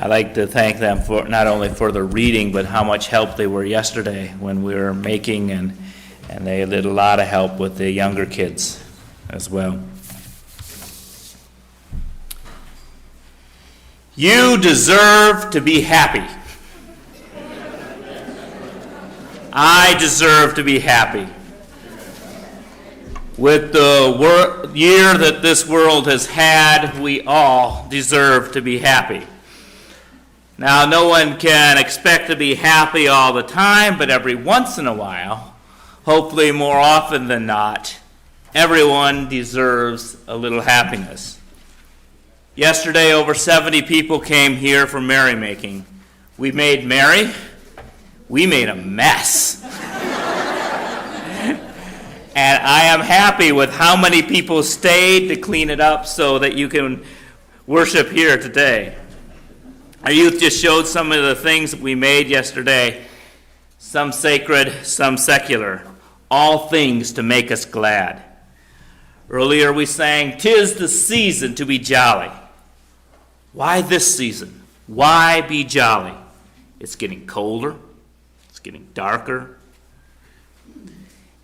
I'd like to thank them for not only for the reading, but how much help they were yesterday when we were making, and they did a lot of help with the younger kids as well. You deserve to be happy. I deserve to be happy. With the year that this world has had, we all deserve to be happy. Now, no one can expect to be happy all the time, but every once in a while, hopefully more often than not, everyone deserves a little happiness. Yesterday, over 70 people came here for Merrymaking. We made merry. We made a mess. And I am happy with how many people stayed to clean it up so that you can worship here today. Our youth just showed some of the things that we made yesterday. Some sacred, some secular. All things to make us glad. Earlier we sang, "'Tis the season to be jolly." Why this season? Why be jolly? It's getting colder. It's getting darker.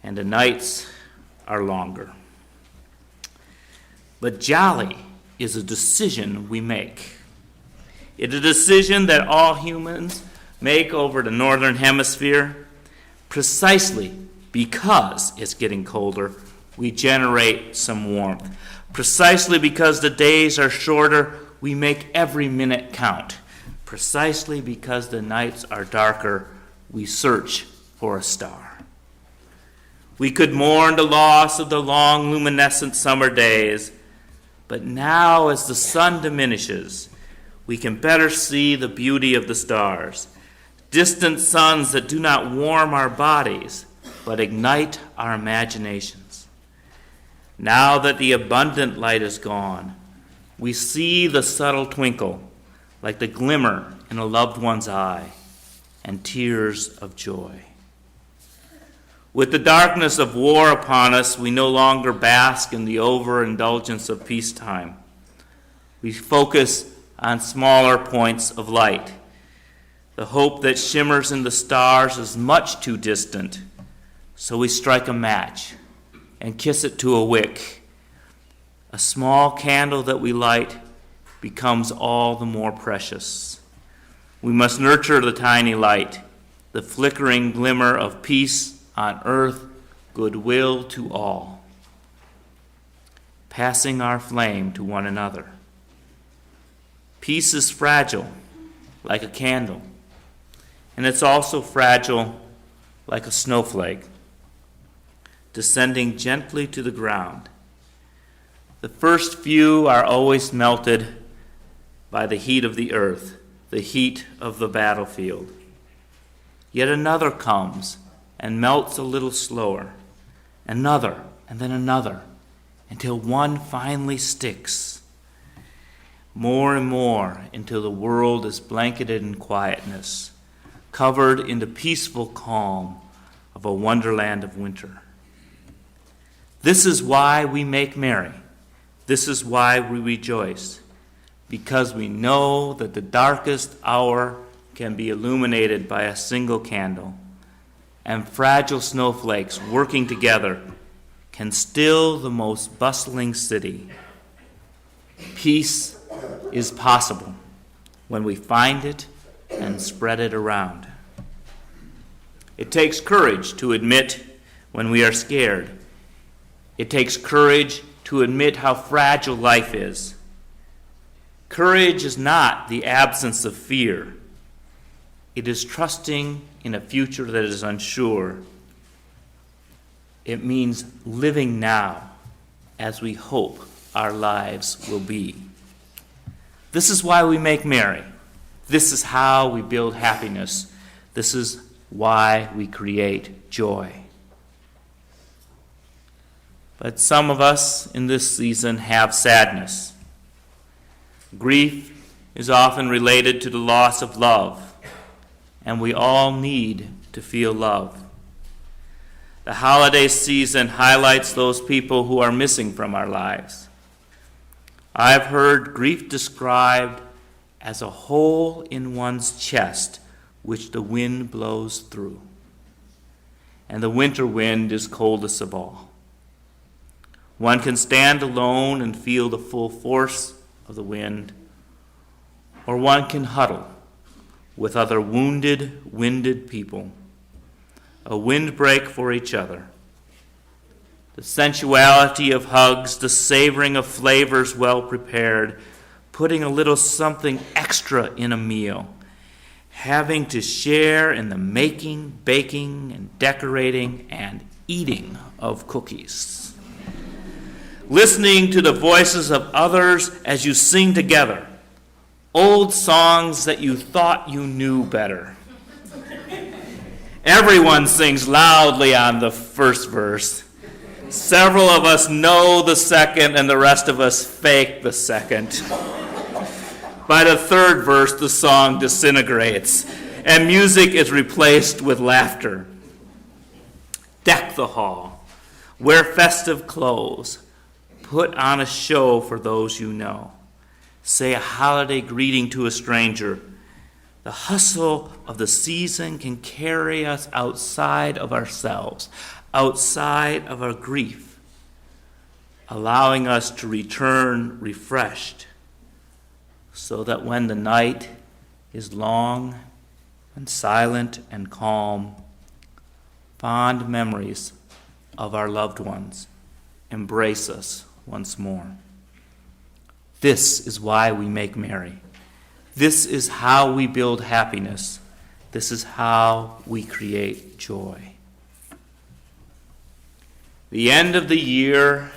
And the nights are longer. But jolly is a decision we make. It's a decision that all humans make over the northern hemisphere. Precisely because it's getting colder, we generate some warmth. Precisely because the days are shorter, we make every minute count. Precisely because the nights are darker, we search for a star. We could mourn the loss of the long luminescent summer days, but now as the sun diminishes, we can better see the beauty of the stars, distant suns that do not warm our bodies, but ignite our imaginations. Now that the abundant light is gone, we see the subtle twinkle, like the glimmer in a loved one's eye, and tears of joy. With the darkness of war upon us, we no longer bask in the overindulgence of peacetime. We focus on smaller points of light. The hope that shimmers in the stars is much too distant, so we strike a match and kiss it to a wick. A small candle that we light becomes all the more precious. We must nurture the tiny light, the flickering glimmer of peace on earth, goodwill to all, passing our flame to one another. Peace is fragile, like a candle, and it's also fragile like a snowflake, descending gently to the ground. The first few are always melted by the heat of the earth, the heat of the battlefield. Yet another comes and melts a little slower, another, and then another, until one finally sticks. More and more until the world is blanketed in quietness, covered in the peaceful calm of a wonderland of winter. This is why we make merry. This is why we rejoice, because we know that the darkest hour can be illuminated by a single candle, and fragile snowflakes working together can still the most bustling city. Peace is possible when we find it and spread it around. It takes courage to admit when we are scared. It takes courage to admit how fragile life is. Courage is not the absence of fear. It is trusting in a future that is unsure. It means living now as we hope our lives will be. This is why we make merry. This is how we build happiness. This is why we create joy. But some of us in this season have sadness. Grief is often related to the loss of love, and we all need to feel love. The holiday season highlights those people who are missing from our lives. I've heard grief described as a hole in one's chest which the wind blows through. And the winter wind is coldest of all. One can stand alone and feel the full force of the wind, or one can huddle with other wounded, winded people, a windbreak for each other. The sensuality of hugs, the savoring of flavors well prepared, putting a little something extra in a meal, having to share in the making, baking, and decorating and eating of cookies. Listening to the voices of others as you sing together, old songs that you thought you knew better. Everyone sings loudly on the first verse. Several of us know the second, and the rest of us fake the second. By the third verse, the song disintegrates, and music is replaced with laughter. Deck the hall, wear festive clothes, put on a show for those you know. Say a holiday greeting to a stranger. The hustle of the season can carry us outside of ourselves, outside of our grief, allowing us to return refreshed, so that when the night is long and silent and calm, fond memories of our loved ones embrace us once more. This is why we make merry. This is how we build happiness. This is how we create joy. The end of the year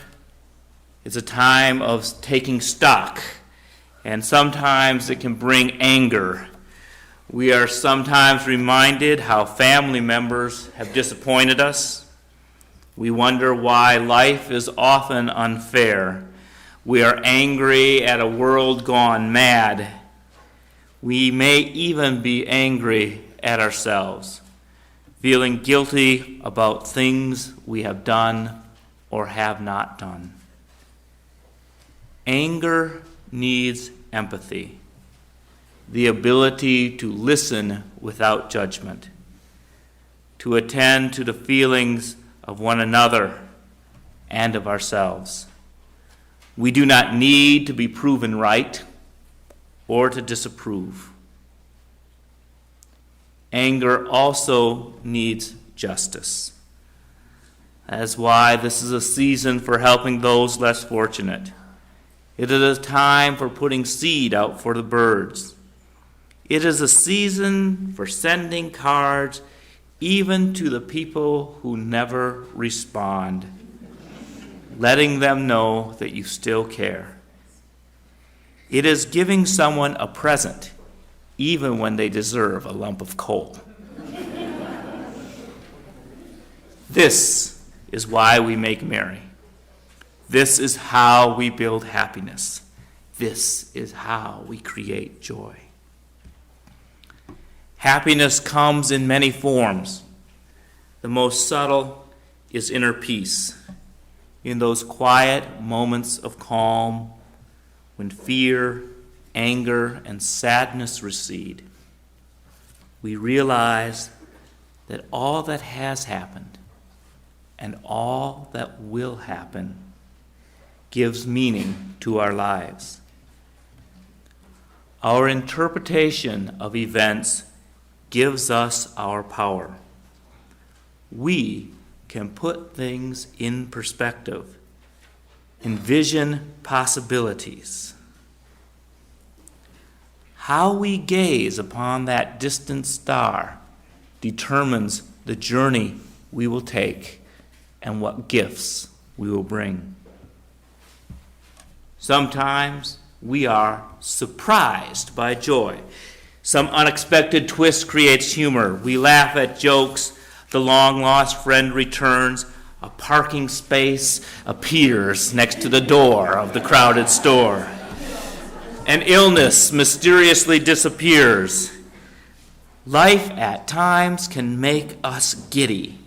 is a time of taking stock, and sometimes it can bring anger. We are sometimes reminded how family members have disappointed us. We wonder why life is often unfair. We are angry at a world gone mad. We may even be angry at ourselves, feeling guilty about things we have done or have not done. Anger needs empathy, the ability to listen without judgment, to attend to the feelings of one another and of ourselves. We do not need to be proven right or to disapprove. Anger also needs justice. That is why this is a season for helping those less fortunate. It is a time for putting seed out for the birds. It is a season for sending cards even to the people who never respond, letting them know that you still care. It is giving someone a present even when they deserve a lump of coal. This is why we make merry. This is how we build happiness. This is how we create joy. Happiness comes in many forms. The most subtle is inner peace. In those quiet moments of calm, when fear, anger, and sadness recede, we realize that all that has happened and all that will happen gives meaning to our lives. Our interpretation of events gives us our power. We can put things in perspective, envision possibilities. How we gaze upon that distant star determines the journey we will take and what gifts we will bring. Sometimes we are surprised by joy. Some unexpected twist creates humor. We laugh at jokes. The long-lost friend returns. A parking space appears next to the door of the crowded store. An illness mysteriously disappears. Life at times can make us giddy.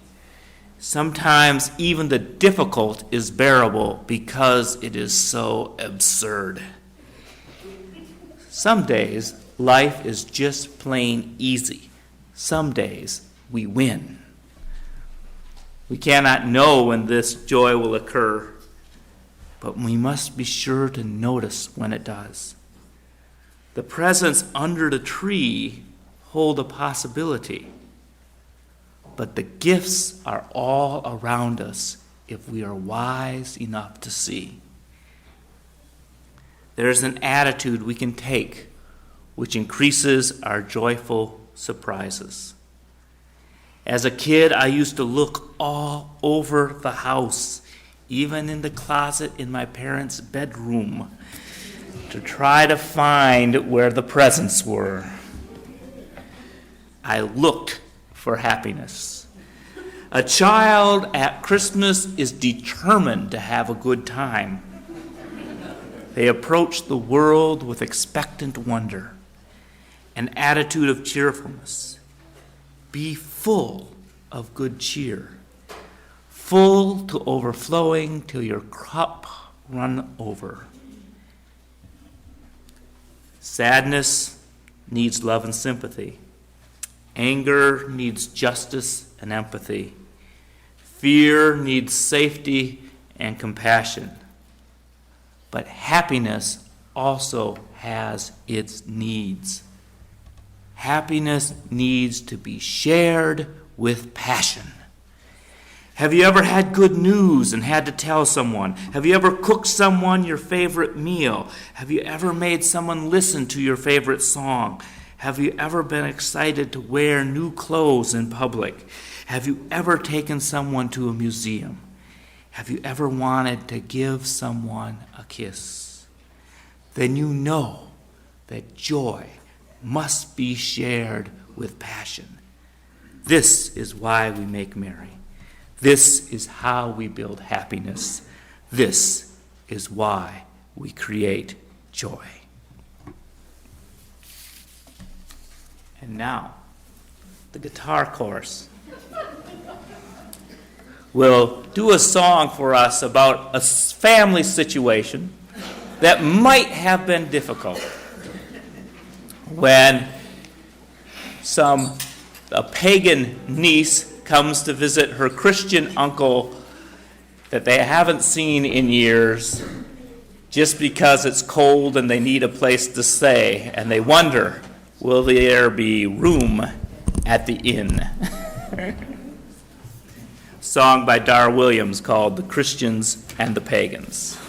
Sometimes even the difficult is bearable because it is so absurd. Some days, life is just plain easy. Some days, we win. We cannot know when this joy will occur, but we must be sure to notice when it does. The presents under the tree hold a possibility, but the gifts are all around us if we are wise enough to see. There is an attitude we can take which increases our joyful surprises. As a kid, I used to look all over the house, even in the closet in my parents' bedroom, to try to find where the presents were. I looked for happiness. A child at Christmas is determined to have a good time. They approach the world with expectant wonder, an attitude of cheerfulness. Be full of good cheer, full to overflowing till your cup run over. Sadness needs love and sympathy. Anger needs justice and empathy. Fear needs safety and compassion. But happiness also has its needs. Happiness needs to be shared with passion. Have you ever had good news and had to tell someone? Have you ever cooked someone your favorite meal? Have you ever made someone listen to your favorite song? Have you ever been excited to wear new clothes in public? Have you ever taken someone to a museum? Have you ever wanted to give someone a kiss? Then you know that joy must be shared with passion. This is why we make merry. This is how we build happiness. This is why we create joy. And now, the guitar chorus will do a song for us about a family situation that might have been difficult when a pagan niece comes to visit her Christian uncle that they haven't seen in years just because it's cold and they need a place to stay, and they wonder, will there be room at the inn? Song by Dar Williams called The Christians and the Pagans.